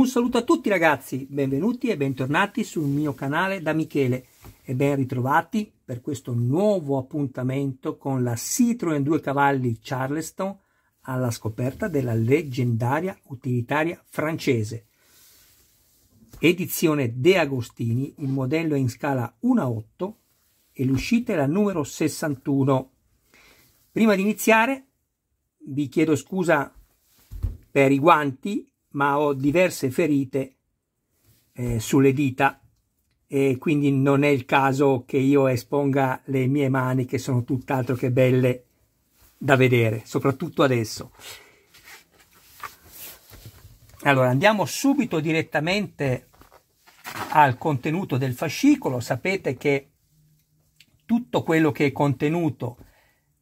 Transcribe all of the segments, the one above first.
Un saluto a tutti ragazzi, benvenuti e bentornati sul mio canale da Michele e ben ritrovati per questo nuovo appuntamento con la Citroen 2 cavalli Charleston alla scoperta della leggendaria utilitaria francese. Edizione De Agostini, il modello è in scala 1:8 e l'uscita è la numero 61. Prima di iniziare vi chiedo scusa per i guanti, ma ho diverse ferite sulle dita e quindi non è il caso che io esponga le mie mani, che sono tutt'altro che belle da vedere, soprattutto adesso. Allora andiamo subito direttamente al contenuto del fascicolo. Sapete che tutto quello che è contenuto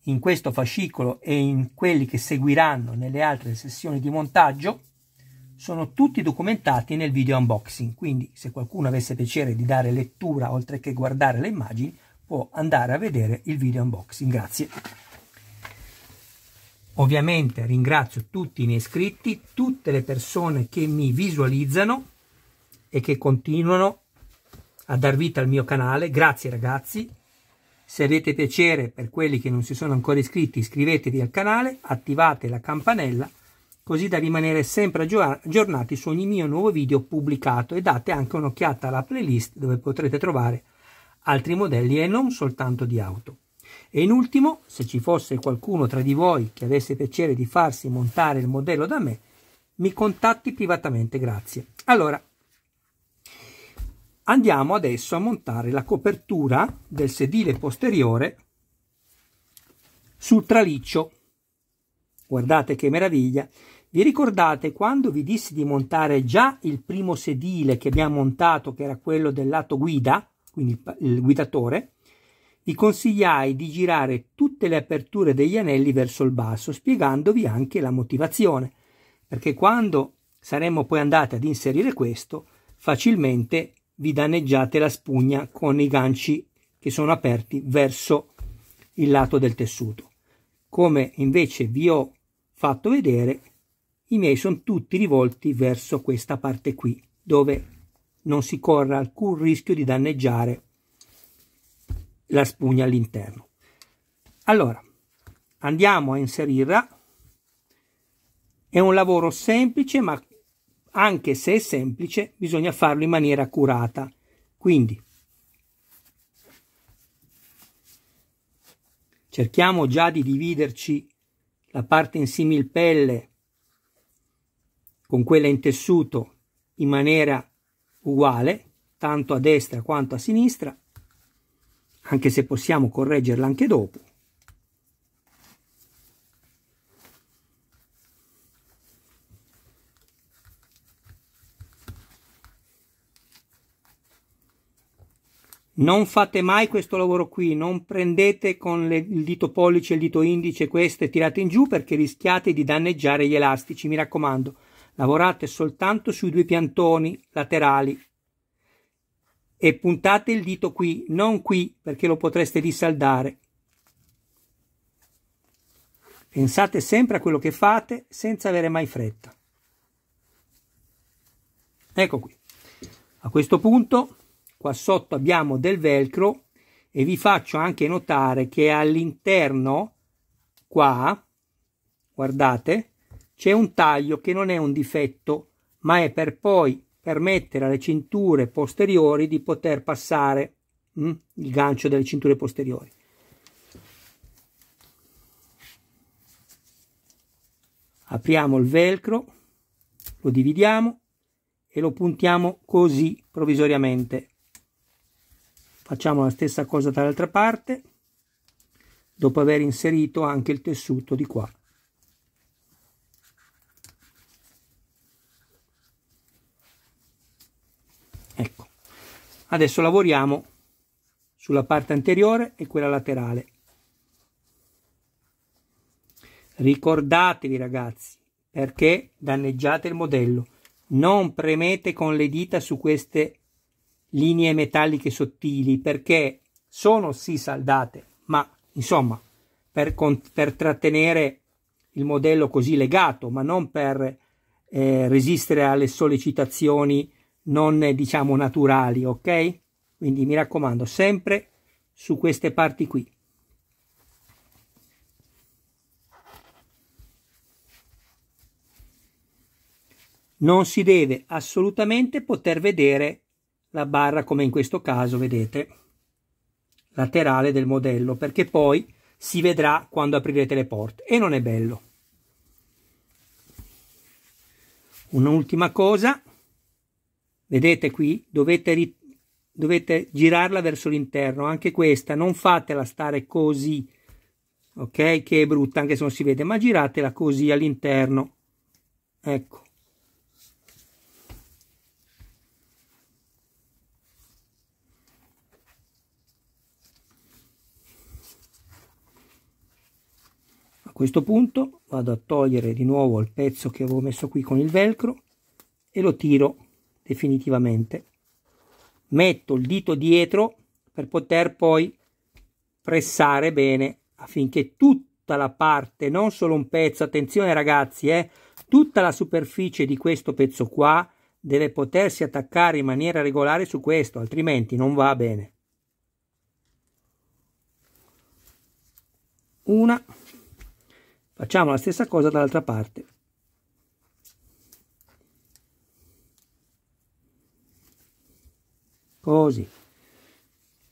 in questo fascicolo e in quelli che seguiranno nelle altre sessioni di montaggio sono tutti documentati nel video unboxing, quindi se qualcuno avesse piacere di dare lettura oltre che guardare le immagini può andare a vedere il video unboxing. Grazie. Ovviamente ringrazio tutti i miei iscritti, tutte le persone che mi visualizzano e che continuano a dar vita al mio canale. Grazie ragazzi. Se avete piacere, per quelli che non si sono ancora iscritti, iscrivetevi al canale, attivate la campanella così da rimanere sempre aggiornati su ogni mio nuovo video pubblicato, e date anche un'occhiata alla playlist dove potrete trovare altri modelli e non soltanto di auto. E in ultimo, se ci fosse qualcuno tra di voi che avesse piacere di farsi montare il modello da me, mi contatti privatamente, grazie. Allora, andiamo adesso a montare la copertura del sedile posteriore sul traliccio. Guardate che meraviglia. Vi ricordate quando vi dissi di montare già il primo sedile che abbiamo montato, che era quello del lato guida, quindi il guidatore? Vi consigliai di girare tutte le aperture degli anelli verso il basso, spiegandovi anche la motivazione, perché quando saremmo poi andati ad inserire questo, facilmente vi danneggiate la spugna con i ganci che sono aperti verso il lato del tessuto. Come invece vi ho fatto vedere, i miei sono tutti rivolti verso questa parte qui, dove non si corre alcun rischio di danneggiare la spugna all'interno. Allora, andiamo a inserirla. È un lavoro semplice, ma anche se è semplice, bisogna farlo in maniera accurata. Quindi, cerchiamo già di dividerci la parte in similpelle con quella in tessuto in maniera uguale, tanto a destra quanto a sinistra, anche se possiamo correggerla anche dopo. Non fate mai questo lavoro qui, non prendete con il dito pollice e il dito indice questo e tirate in giù, perché rischiate di danneggiare gli elastici. Mi raccomando, lavorate soltanto sui due piantoni laterali e puntate il dito qui, non qui, perché lo potreste dissaldare. Pensate sempre a quello che fate senza avere mai fretta. Ecco qui. A questo punto qua sotto abbiamo del velcro e vi faccio anche notare che all'interno qua, guardate, c'è un taglio che non è un difetto, ma è per poi permettere alle cinture posteriori di poter passare il gancio delle cinture posteriori. Apriamo il velcro, lo dividiamo e lo puntiamo così provvisoriamente. Facciamo la stessa cosa dall'altra parte, dopo aver inserito anche il tessuto di qua. Ecco, adesso lavoriamo sulla parte anteriore e quella laterale. Ricordatevi ragazzi, perché danneggiate il modello, non premete con le dita su queste linee metalliche sottili, perché sono sì saldate, ma insomma per trattenere il modello così legato, ma non per resistere alle sollecitazioni non diciamo naturali, ok? Quindi mi raccomando, sempre su queste parti qui. Non si deve assolutamente poter vedere la barra, come in questo caso, vedete, laterale del modello, perché poi si vedrà quando aprirete le porte e non è bello. Un'ultima cosa, vedete qui, dovete girarla verso l'interno, anche questa, non fatela stare così, ok, che è brutta anche se non si vede, ma giratela così all'interno, ecco. A questo punto vado a togliere di nuovo il pezzo che avevo messo qui con il velcro e lo tiro definitivamente. Metto il dito dietro per poter poi pressare bene affinché tutta la parte, non solo un pezzo, attenzione ragazzi, tutta la superficie di questo pezzo qua deve potersi attaccare in maniera regolare su questo, altrimenti non va bene. Una. Facciamo la stessa cosa dall'altra parte. Così.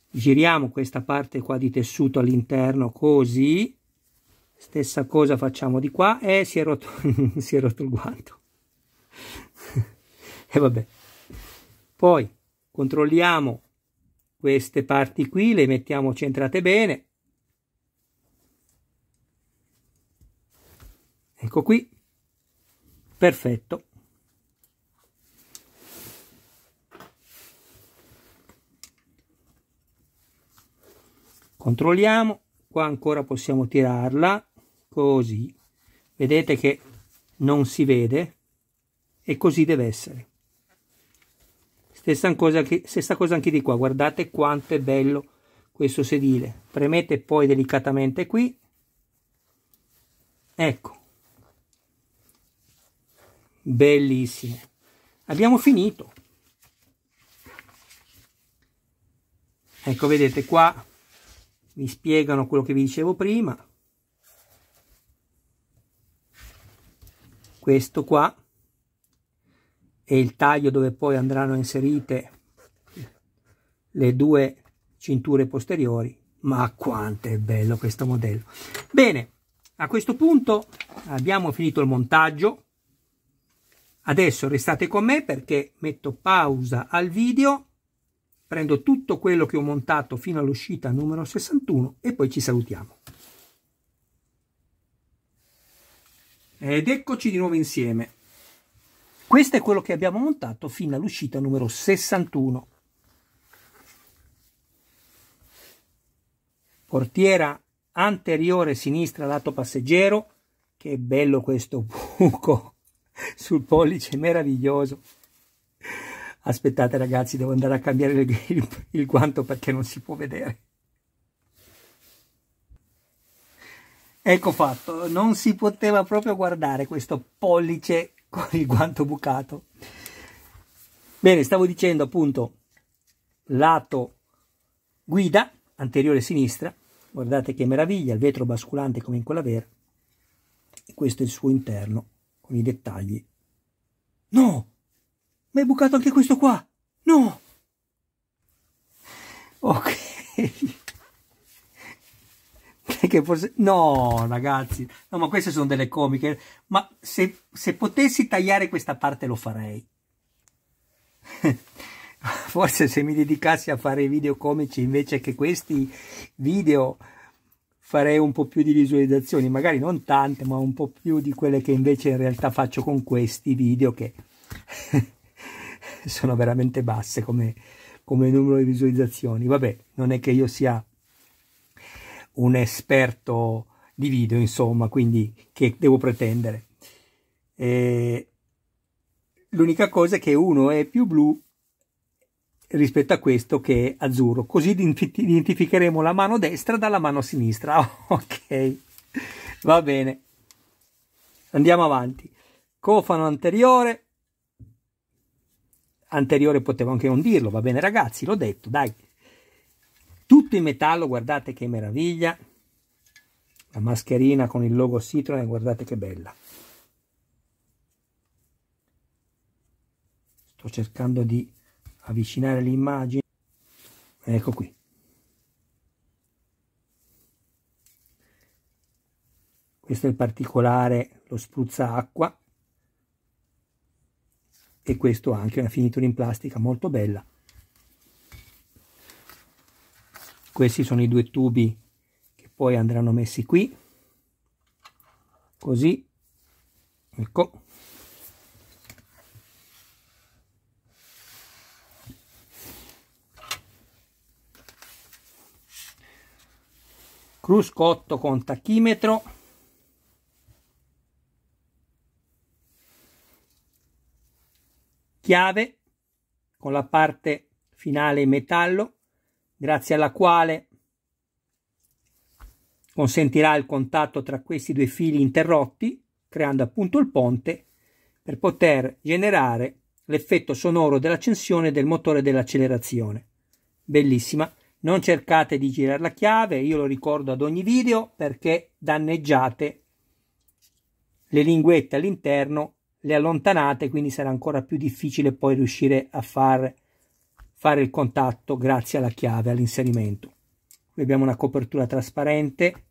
Giriamo questa parte qua di tessuto all'interno così. Stessa cosa facciamo di qua e si è rotto, si è rotto il guanto. E vabbè. Poi controlliamo queste parti qui, le mettiamo centrate bene. Ecco qui, perfetto. Controlliamo, qua ancora possiamo tirarla, così. Vedete che non si vede e così deve essere. Stessa cosa anche di qua, guardate quanto è bello questo sedile. Premete poi delicatamente qui, ecco. Bellissimo, abbiamo finito. Ecco, vedete qua mi spiegano quello che vi dicevo prima. Questo qua è il taglio dove poi andranno inserite le due cinture posteriori. Ma quanto è bello questo modello. Bene, a questo punto abbiamo finito il montaggio. Adesso restate con me perché metto pausa al video, prendo tutto quello che ho montato fino all'uscita numero 61 e poi ci salutiamo. Ed eccoci di nuovo insieme. Questo è quello che abbiamo montato fino all'uscita numero 61. Portiera anteriore sinistra lato passeggero. Che bello questo buco sul pollice, meraviglioso. Aspettate ragazzi, devo andare a cambiare il guanto perché non si può vedere. Ecco fatto, non si poteva proprio guardare questo pollice con il guanto bucato. Bene, stavo dicendo appunto lato guida anteriore sinistra, guardate che meraviglia, il vetro basculante come in quella vera, e questo è il suo interno con i dettagli. No, ma è bucato anche questo qua, no, ok. Che forse no ragazzi, no, ma queste sono delle comiche, ma se potessi tagliare questa parte lo farei. Forse se mi dedicassi a fare video comici invece che questi video farei un po' più di visualizzazioni, magari non tante ma un po' più di quelle che invece in realtà faccio con questi video che sono veramente basse come numero di visualizzazioni. Vabbè, non è che io sia un esperto di video, insomma, quindi che devo pretendere. L'unica cosa è che uno è più blu rispetto a questo che è azzurro, così identificheremo la mano destra dalla mano sinistra. Ok, va bene, andiamo avanti. cofano anteriore, potevo anche non dirlo, va bene ragazzi, l'ho detto, dai, tutto in metallo, guardate che meraviglia, la mascherina con il logo Citroen, guardate che bella. Sto cercando di avvicinare l'immagine, ecco qui. Questo è il particolare, lo spruzza acqua, e questo anche una finitura in plastica molto bella. Questi sono i due tubi che poi andranno messi qui, così, ecco. Cruscotto con tachimetro, chiave con la parte finale in metallo, grazie alla quale consentirà il contatto tra questi due fili interrotti, creando appunto il ponte per poter generare l'effetto sonoro dell'accensione del motore dell'accelerazione. Bellissima. Non cercate di girare la chiave, io lo ricordo ad ogni video, perché danneggiate le linguette all'interno, le allontanate, quindi sarà ancora più difficile poi riuscire a fare il contatto grazie alla chiave, all'inserimento. Qui abbiamo una copertura trasparente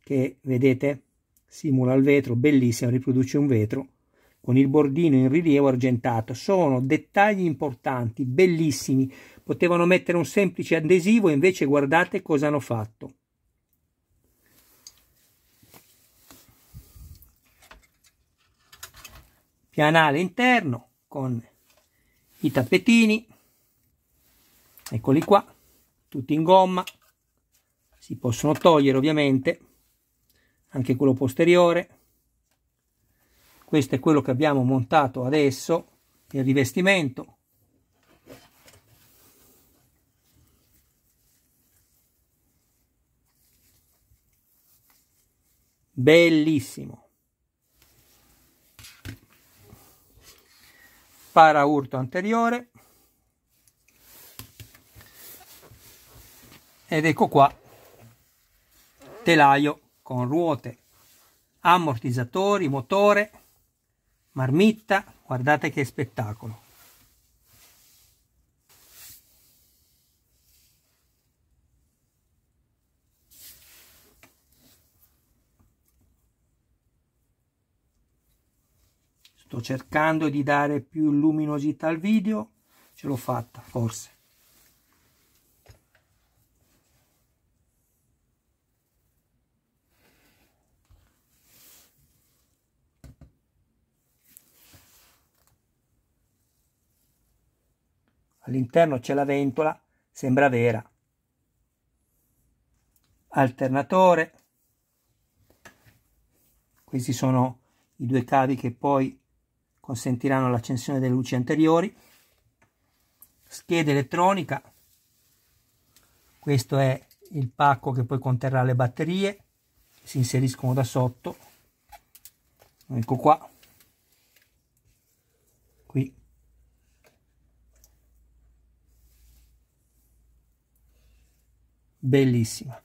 che, vedete, simula il vetro, bellissimo, riproduce un vetro, con il bordino in rilievo argentato. Sono dettagli importanti, bellissimi. Potevano mettere un semplice adesivo, invece guardate cosa hanno fatto. Pianale interno con i tappetini, eccoli qua, tutti in gomma, si possono togliere ovviamente, anche quello posteriore. Questo è quello che abbiamo montato adesso, il rivestimento. Bellissimo. Paraurto anteriore. Ed ecco qua, telaio con ruote, ammortizzatori, motore, marmitta, guardate che spettacolo. Sto cercando di dare più luminosità al video, ce l'ho fatta forse. All'interno c'è la ventola, sembra vera. Alternatore. Questi sono i due cavi che poi consentiranno l'accensione delle luci anteriori. Scheda elettronica. Questo è il pacco che poi conterrà le batterie, si inseriscono da sotto. Ecco qua. Qui. Bellissima.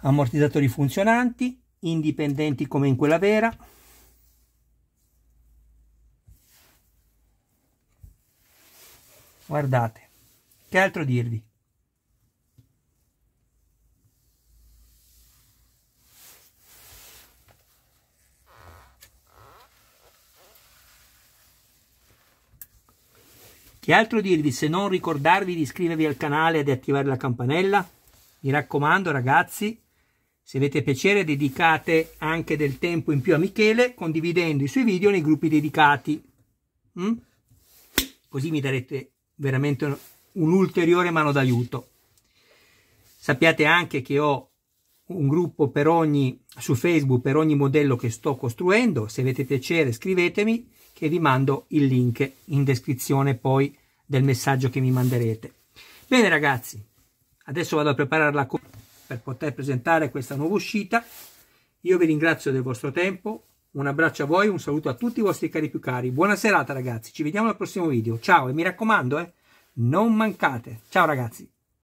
Ammortizzatori funzionanti, indipendenti come in quella vera. Guardate, che altro dirvi? Che altro dirvi se non ricordarvi di iscrivervi al canale e di attivare la campanella? Mi raccomando ragazzi, se avete piacere dedicate anche del tempo in più a Michele condividendo i suoi video nei gruppi dedicati. Così mi darete veramente un'ulteriore mano d'aiuto. Sappiate anche che ho un gruppo su Facebook per ogni modello che sto costruendo. Se avete piacere scrivetemi che vi mando il link in descrizione poi del messaggio che mi manderete. Bene ragazzi, adesso vado a prepararla per poter presentare questa nuova uscita. Io vi ringrazio del vostro tempo, Un abbraccio a voi, un saluto a tutti i vostri cari più cari. Buona serata ragazzi, ci vediamo al prossimo video. Ciao e mi raccomando, non mancate. Ciao ragazzi.